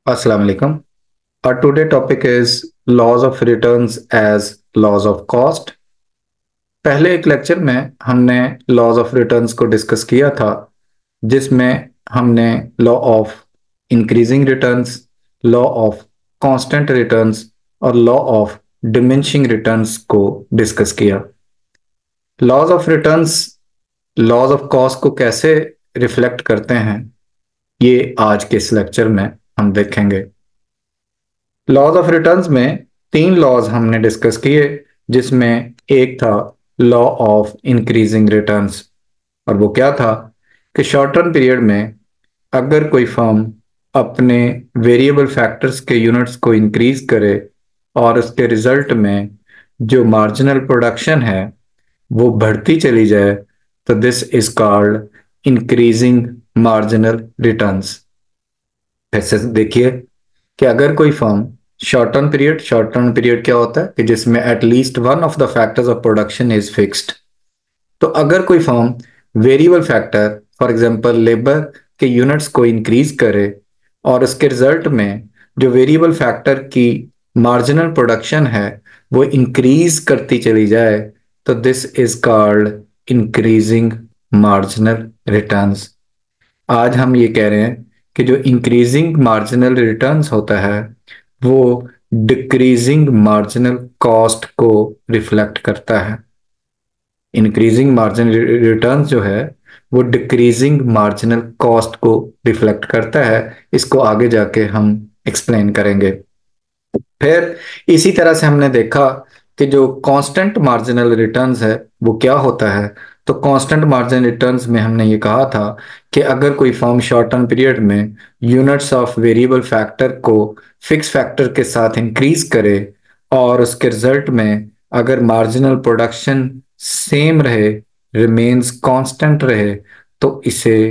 Assalamu alaikum. Our today topic is laws of returns as laws of cost. पहले एक lecture में हमने laws of returns को discuss किया था, जिसमें हमने law of increasing returns, law of constant returns और लॉ ऑफ डिमिनिशिंग रिटर्न्स को डिस्कस किया। Laws of returns laws of cost को कैसे रिफ्लेक्ट करते हैं, ये आज के इस लेक्चर में हम देखेंगे। लॉज ऑफ रिटर्न्स में तीन लॉज हमने डिस्कस किए, जिसमें एक था लॉ ऑफ इंक्रीजिंग रिटर्न्स, और वो क्या था कि शॉर्ट टर्म पीरियड में अगर कोई फर्म अपने वेरिएबल फैक्टर्स के यूनिट्स को इंक्रीज करे और उसके रिजल्ट में जो मार्जिनल प्रोडक्शन है वो बढ़ती चली जाए, तो this is called increasing marginal returns. ऐसे देखिए कि अगर कोई फर्म शॉर्ट टर्म पीरियड क्या होता है कि जिसमें at least one of the factors of production is fixed. तो अगर कोई firm variable factor for example labour के यूनिट्स को इंक्रीज करे और उसके रिजल्ट में जो वेरिएबल फैक्टर की मार्जिनल प्रोडक्शन है वो इंक्रीज करती चली जाए, तो this is called increasing marginal returns. आज हम ये कह रहे हैं कि जो इंक्रीजिंग मार्जिनल रिटर्न्स होता है वो डिक्रीजिंग मार्जिनल कॉस्ट को रिफ्लेक्ट करता है। इंक्रीजिंग मार्जिनल रिटर्न्स जो है वो डिक्रीजिंग मार्जिनल कॉस्ट को रिफ्लेक्ट करता है। इसको आगे जाके हम एक्सप्लेन करेंगे। फिर इसी तरह से हमने देखा कि जो कांस्टेंट मार्जिनल रिटर्न्स है वो क्या होता है। तो कांस्टेंट मार्जिनल रिटर्न्स में हमने ये कहा था कि अगर कोई फर्म शॉर्ट टर्म पीरियड में यूनिट्स ऑफ वेरिएबल फैक्टर को फिक्स फैक्टर के साथ इंक्रीज करे और उसके रिजल्ट में अगर मार्जिनल प्रोडक्शन सेम रहे, रिमेन्स कांस्टेंट रहे, तो इसे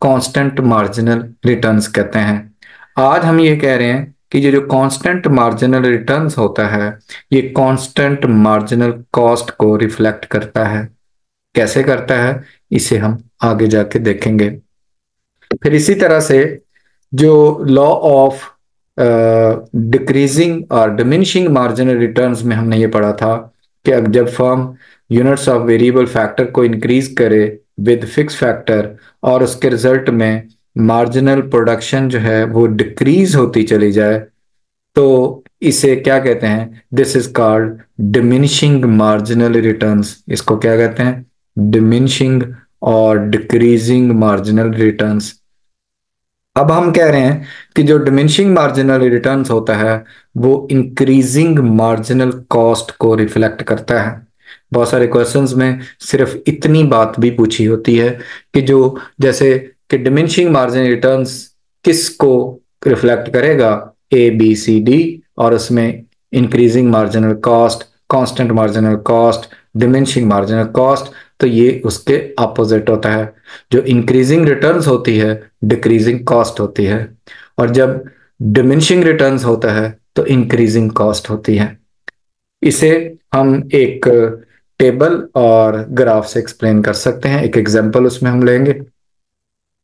कांस्टेंट मार्जिनल रिटर्न्स कहते हैं। आज हम ये कह रहे हैं कि ये जो कांस्टेंट मार्जिनल रिटर्न्स होता है ये कांस्टेंट मार्जिनल कॉस्ट को रिफ्लेक्ट करता है। कैसे करता है इसे हम आगे जाके देखेंगे। फिर इसी तरह से जो लॉ ऑफ डिक्रीजिंग और डिमिनिशिंग मार्जिनल रिटर्न्स में हमने ये पढ़ा था कि अब जब firm units of variable factor को इंक्रीज करे विद फिक्स फैक्टर और उसके रिजल्ट में मार्जिनल प्रोडक्शन जो है वो डिक्रीज होती चली जाए, तो इसे क्या कहते हैं? This is called diminishing marginal returns. इसको क्या कहते हैं? डिमिनिशिंग और डिक्रीजिंग मार्जिनल रिटर्न्स। अब हम कह रहे हैं कि जो डिमिनिशिंग मार्जिनल रिटर्न्स होता है वो इंक्रीजिंग मार्जिनल कॉस्ट को रिफ्लेक्ट करता है। बहुत सारे क्वेश्चंस में सिर्फ इतनी बात भी पूछी होती है कि जो जैसे कि डिमिनिशिंग मार्जिनल रिटर्न्स किसको रिफ्लेक्ट करेगा, ए बी सी डी, और उसमें increasing marginal cost, constant marginal cost, diminishing marginal cost, तो ये उसके अपोजिट होता है। जो इंक्रीजिंग रिटर्न्स होती है डिक्रीजिंग कॉस्ट होती है, और जब डिमिनिशिंग रिटर्न्स होता है तो इंक्रीजिंग कॉस्ट होती है। इसे हम एक टेबल और ग्राफ से एक्सप्लेन कर सकते हैं। एक एग्जांपल उसमें हम लेंगे।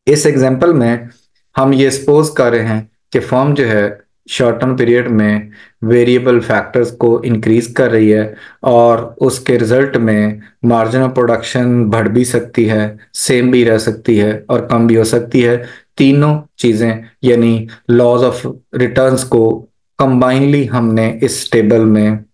इस एग्जांपल में हम ये सपोज कर रहे हैं कि फर्म जो है शॉर्ट टर्म पीरियड में वेरिएबल फैक्टर्स को इंक्रीज कर रही है और उसके रिजल्ट में मार्जिनल प्रोडक्शन बढ़ भी सकती है, सेम भी रह सकती है और कम भी हो सकती है। तीनों चीजें यानी लॉज ऑफ रिटर्न्स को कंबाइनली हमने इस टेबल में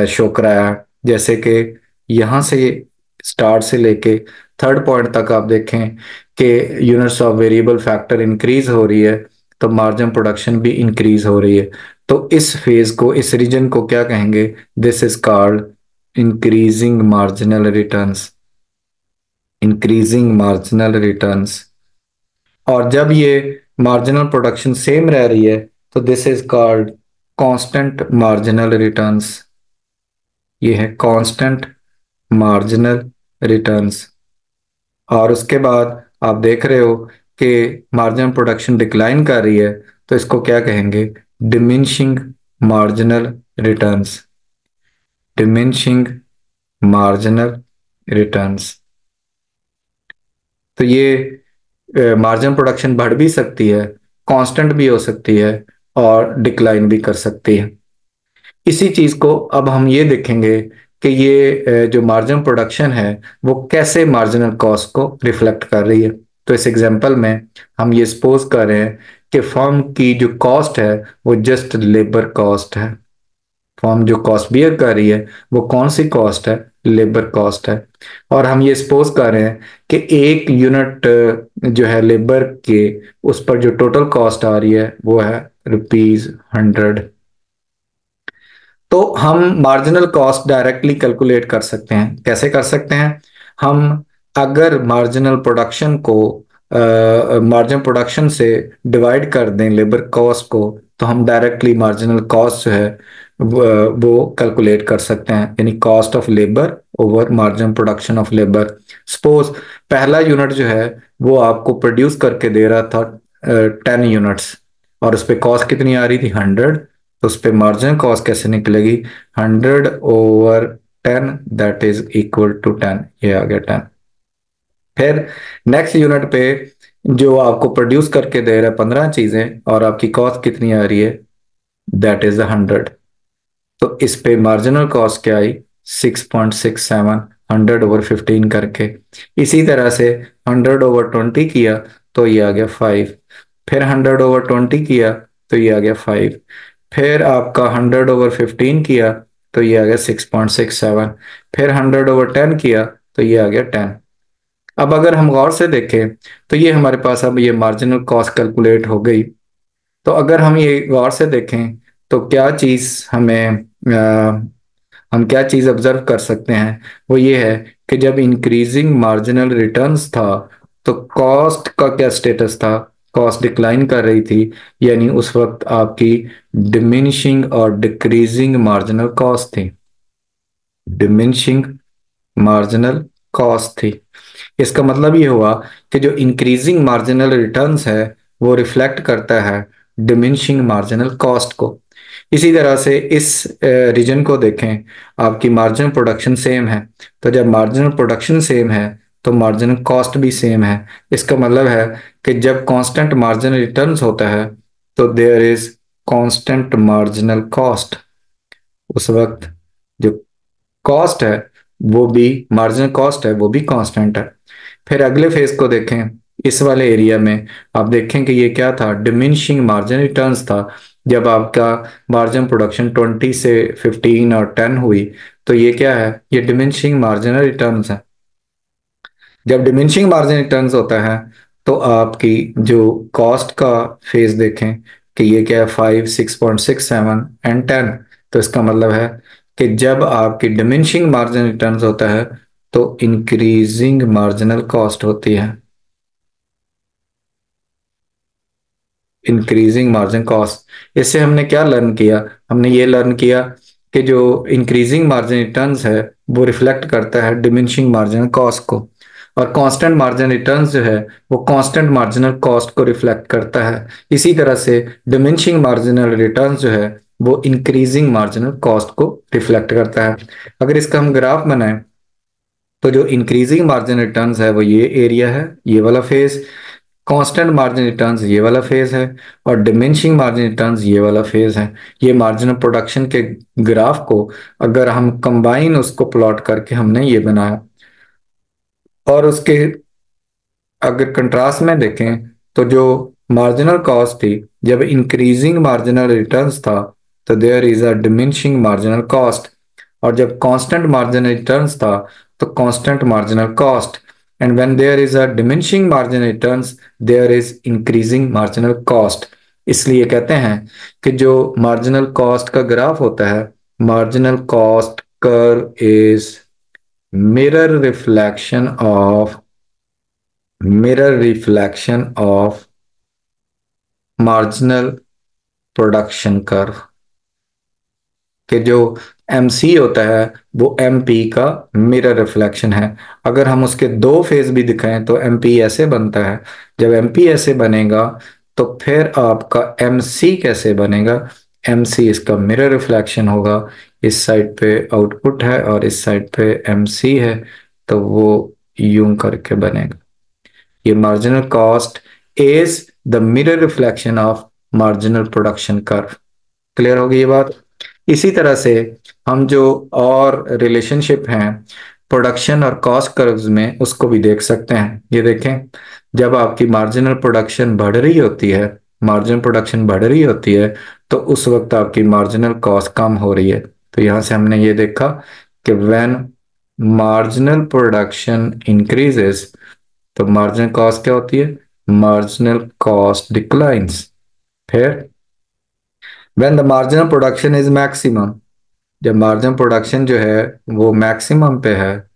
शो कराया। जैसे कि यहाँ से स्टार्ट से लेके थर्ड पॉइंट तक आप देखें कि units of variable factor increase हो रही है तो मार्जिन प्रोडक्शन भी इंक्रीज हो रही है। तो इस फेज को, इस रीजन को क्या कहेंगे? This is called increasing marginal returns. Increasing marginal returns. और जब ये मार्जिनल प्रोडक्शन सेम रह रही है तो this is called constant marginal returns. ये है कांस्टेंट मार्जिनल रिटर्न्स। और उसके बाद आप देख रहे हो कि मार्जिनल प्रोडक्शन डिक्लाइन कर रही है तो इसको क्या कहेंगे? Diminishing marginal returns. Diminishing marginal returns. तो ये मार्जिनल प्रोडक्शन बढ़ भी सकती है, कांस्टेंट भी हो सकती है, और डिक्लाइन भी कर सकती है। इसी चीज को अब हम ये देखेंगे कि ये जो मार्जिन प्रोडक्शन है वो कैसे मार्जिनल कॉस्ट को रिफ्लेक्ट कर रही है। तो इस एग्जांपल में हम ये सपोज कर रहे हैं कि फर्म की जो कॉस्ट है वो जस्ट लेबर कॉस्ट है। फर्म जो कॉस्ट बियर कर रही है वो कौन सी कॉस्ट है? लेबर कॉस्ट है। और हम ये सपोज कर रहे हैं कि एक यूनिट जो है लेबर के, उस पर जो टोटल कॉस्ट आ रही है वो है ₹100। तो हम मार्जिनल कॉस्ट डायरेक्टली कैलकुलेट कर सकते हैं। कैसे कर सकते हैं? हम अगर मार्जिनल प्रोडक्शन को मार्जिन प्रोडक्शन से डिवाइड कर दें लेबर कॉस्ट को, तो हम डायरेक्टली मार्जिनल कॉस्ट जो है वो कैलकुलेट कर सकते हैं, यानी cost of labour over margin production of labour. Suppose पहला यूनिट जो है वो आपको प्रोड्यूस करके दे रहा था 10 यूनिट्स, और उस पर कॉस्ट कितनी आ रही थी? 100। तो उस पर मार्जिनल कॉस्ट कैसे निकलेगी? 100/10, दैट इज इक्वल टू 10। ये आ गया 10। फिर नेक्स्ट यूनिट पे जो आपको प्रोड्यूस करके दे रहा है 15 चीजें, और आपकी कॉस्ट कितनी आ रही है? That is 100। तो इस पे मार्जिनल कॉस्ट क्या आई? 6.67, 100/15 करके। इसी तरह से 100/20 किया तो ये आ गया 5। फिर 100/20 किया तो ये आ गया 5। फिर आपका 100/15 किया तो ये आ गया 6.67। फिर 100/10 किया तो ये आ गया 10। अब अगर हम गौर से देखें तो ये हमारे पास अब ये मार्जिनल कॉस्ट कैलकुलेट हो गई। तो अगर हम ये गौर से देखें तो क्या चीज हमें हम क्या चीज ऑब्जर्व कर सकते हैं, वो ये है कि जब इंक्रीजिंग मार्जिनल रिटर्न्स था तो कॉस्ट का क्या स्टेटस था? कॉस्ट डिक्लाइन कर रही थी, यानी उस वक्त आपकी डिमिनिशिंग और डिक्रीजिंग मार्जिनल कॉस्ट थी। डिमिनिशिंग मार्जिनल कॉस्ट थी। इसका मतलब ये हुआ कि जो इंक्रीजिंग मार्जिनल रिटर्न्स है वो रिफ्लेक्ट करता है डिमिनिशिंग मार्जिनल कॉस्ट को। इसी तरह से इस रीजन को देखें, आपकी मार्जिनल प्रोडक्शन सेम है, तो जब मार्जिनल प्रोडक्शन सेम है तो मार्जिनल कॉस्ट भी सेम है। इसका मतलब है कि जब कांस्टेंट मार्जिनल रिटर्न्स होता है तो there is constant marginal cost. उस वक्त जो कॉस्ट है वो भी, मार्जिनल कॉस्ट है वो भी कांस्टेंट है। फिर अगले फेज को देखें, इस वाले एरिया में आप देखें कि ये क्या था? डिमिनिशिंग मार्जिन रिटर्न्स था। जब आपका मार्जिन प्रोडक्शन 20 से 15 और 10 हुई तो ये क्या है? ये डिमिनिशिंग मार्जिनल रिटर्न्स है। जब डिमिनिशिंग मार्जिन रिटर्न्स होता है तो आपकी जो कॉस्ट का फेज देखें कि ये क्या है? 5, 6.67 एंड 10। तो इसका मतलब है कि जब आपकी डिमिनिशिंग मार्जिन रिटर्न्स होता है तो इंक्रीजिंग मार्जिनल कॉस्ट होती है। इंक्रीजिंग मार्जिन कॉस्ट, इससे हमने क्या लर्न किया? हमने ये लर्न किया कि जो इंक्रीजिंग मार्जिन रिटर्न्स है वो रिफ्लेक्ट करता है डिमिनिशिंग मार्जिनल कॉस्ट को, और कांस्टेंट मार्जिन रिटर्न्स जो है वो कांस्टेंट मार्जिनल कॉस्ट को रिफ्लेक्ट करता है। इसी तरह से डिमिनिशिंग मार्जिनल रिटर्न्स जो है वो इंक्रीजिंग मार्जिनल कॉस्ट को रिफ्लेक्ट करता है। अगर इसका हम ग्राफ बनाएं तो जो इंक्रीजिंग मार्जिन रिटर्न्स है वो ये एरिया है, ये वाला फेज। कांस्टेंट मार्जिन रिटर्न्स ये वाला फेज है, और डिमिनिशिंग मार्जिन रिटर्न्स ये वाला फेज है। ये मार्जिनल प्रोडक्शन के ग्राफ को अगर हम कंबाइन उसको प्लॉट करके हमने ये बनाया, और उसके अगर कंट्रास्ट में देखें तो जो मार्जिनल कॉस्ट थी, जब इंक्रीजिंग मार्जिनल रिटर्न्स था तो there is a diminishing marginal cost, और जब कांस्टेंट मार्जिनल रिटर्न्स था तो constant marginal cost, and when there is a diminishing marginal returns there is increasing marginal cost. इसलिए कहते हैं कि जो मार्जिनल कॉस्ट का ग्राफ होता है, marginal cost curve is mirror reflection of marginal production curve. कि जो एम सी होता है वो एम पी का मिरर रिफ्लेक्शन है। अगर हम उसके दो फेज भी दिखाएं तो एम पी ऐसे बनता है। जब एम पी ऐसे बनेगा तो फिर आपका एम सी कैसे बनेगा? एम सी इसका मिरर रिफ्लेक्शन होगा। इस साइड पे आउटपुट है और इस साइड पे एम सी है, तो वो यूं करके बनेगा। ये marginal cost is the mirror reflection of marginal production curve. Clear होगी ये बात। इसी तरह से हम जो और रिलेशनशिप हैं प्रोडक्शन और कॉस्ट कर्व्स में उसको भी देख सकते हैं। ये देखें, जब आपकी मार्जिनल प्रोडक्शन बढ़ रही होती है, मार्जिनल प्रोडक्शन बढ़ रही होती है, तो उस वक्त आपकी मार्जिनल कॉस्ट कम हो रही है। तो यहां से हमने ये देखा कि व्हेन मार्जिनल प्रोडक्शन इंक्रीजेस तो मार्जिनल कॉस्ट क्या होती है, मार्जिनल कॉस्ट डिक्लाइंस। फिर when the marginal production is maximum, जब मार्जिनल प्रोडक्शन जो है वो मैक्सिमम पे है,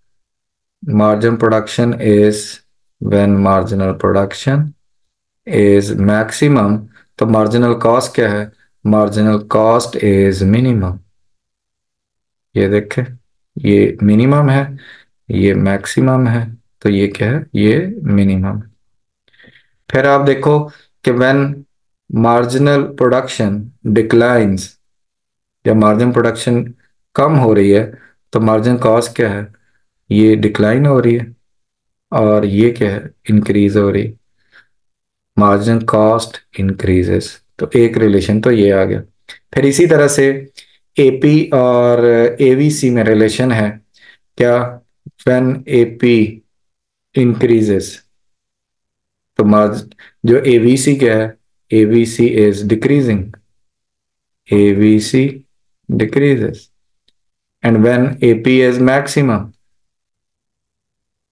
marginal production is when marginal production is maximum, तो मार्जिनल कॉस्ट क्या है, मार्जिनल कॉस्ट इज मिनिमम। ये देखें, ये मिनिमम है, ये मैक्सिमम है, तो ये क्या है, ये मिनिमम। फिर आप देखो कि व्हेन मार्जिनल प्रोडक्शन डिक्लाइंस, जब मार्जिन प्रोडक्शन कम हो रही है तो मार्जिन कॉस्ट क्या है, ये डिक्लाइन हो रही है, और ये क्या है, इंक्रीज हो रही, मार्जिन कॉस्ट इंक्रीजेस। तो एक रिलेशन तो ये आ गया। फिर इसी तरह से एपी और एवीसी में रिलेशन है क्या, व्हेन एपी इंक्रीजेस तो मार्जिन, जो एवीसी क्या है, AVC is decreasing, AVC decreases. And when AP is maximum,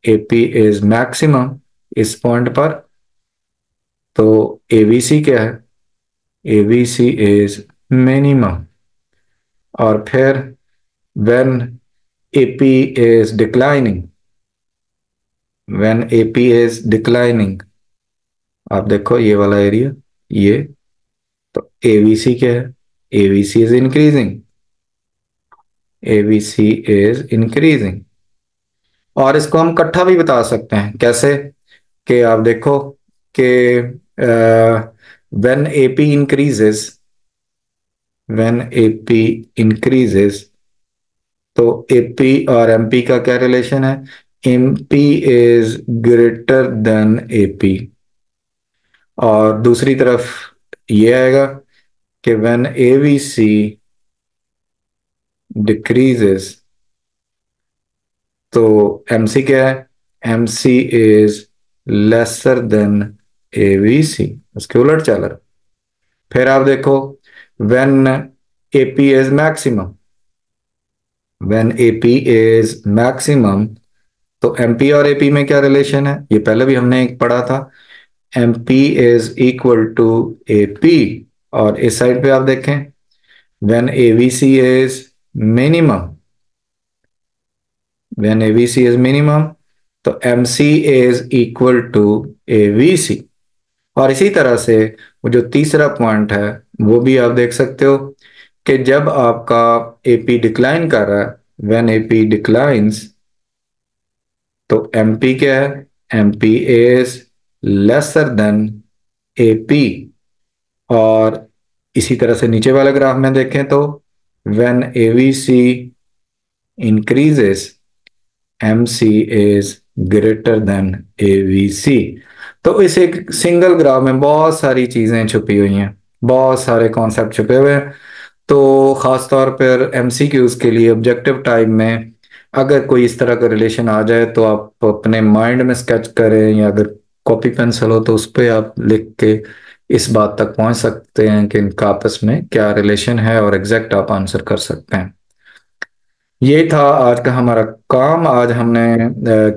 AP is maximum इस पॉइंट पर, तो एवीसी क्या है, एवीसी इज मिनिमम। और फिर when AP is declining, when AP is declining, आप देखो ये वाला एरिया, ये, तो एवीसी क्या है, AVC is increasing, AVC is increasing. और इसको हम इकट्ठा भी बता सकते हैं, कैसे, कि आप देखो कि when AP increases, when AP increases, तो एपी और एमपी का क्या रिलेशन है, MP is greater than AP. और दूसरी तरफ ये आएगा कि व्हेन एवीसी डिक्रीजेस, तो एमसी क्या है, MC is lesser than AVC, उसके उलट चल रहा। फिर आप देखो when AP is maximum, when AP is maximum, तो एमपी और एपी में क्या रिलेशन है, ये पहले भी हमने एक पढ़ा था, MP is equal to AP. और इस साइड पे आप देखें when AVC is minimum, when AVC is minimum, तो MC is equal to AVC. और इसी तरह से वो जो तीसरा पॉइंट है वो भी आप देख सकते हो कि जब आपका एपी डिक्लाइन कर रहा है, व्हेन एपी डिक्लाइंस, तो एमपी क्या है, MP is lesser than AP. और इसी तरह से नीचे वाले ग्राफ में देखें तो when AVC increases, MC is greater than AVC. तो इस एक सिंगल ग्राफ में बहुत सारी चीजें छुपी हुई हैं, बहुत सारे कॉन्सेप्ट छुपे हुए हैं। तो खास तौर पर एमसीक्यूज के लिए ऑब्जेक्टिव टाइप में अगर कोई इस तरह का रिलेशन आ जाए तो आप अपने माइंड में स्केच करें, या अगर कॉपी पेंसिल हो तो उस पर आप लिख के इस बात तक पहुंच सकते हैं कि इनका आपस में क्या रिलेशन है, और एग्जैक्ट आप आंसर कर सकते हैं। ये था आज का हमारा काम। आज हमने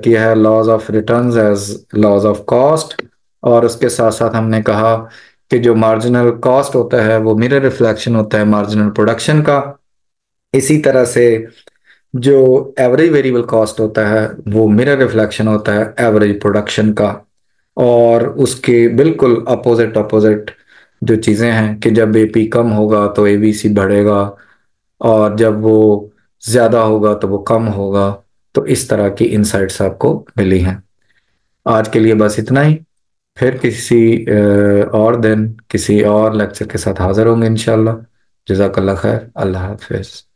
किया है laws of returns as laws of cost, और उसके साथ साथ हमने कहा कि जो मार्जिनल कॉस्ट होता है वो मिरर रिफ्लेक्शन होता है मार्जिनल प्रोडक्शन का। इसी तरह से जो एवरेज वेरिएबल कॉस्ट होता है वो मिरर रिफ्लेक्शन होता है एवरेज प्रोडक्शन का। और उसके बिल्कुल अपोजिट अपोजिट जो चीज़ें हैं कि जब एपी कम होगा तो एबीसी बढ़ेगा, और जब वो ज़्यादा होगा तो वो कम होगा। तो इस तरह की इनसाइट्स आपको मिली हैं। आज के लिए बस इतना ही। फिर किसी और दिन किसी और लेक्चर के साथ हाजिर होंगे इंशाल्लाह। जज़ाकल्लाह खैर, अल्लाह हाफिज़।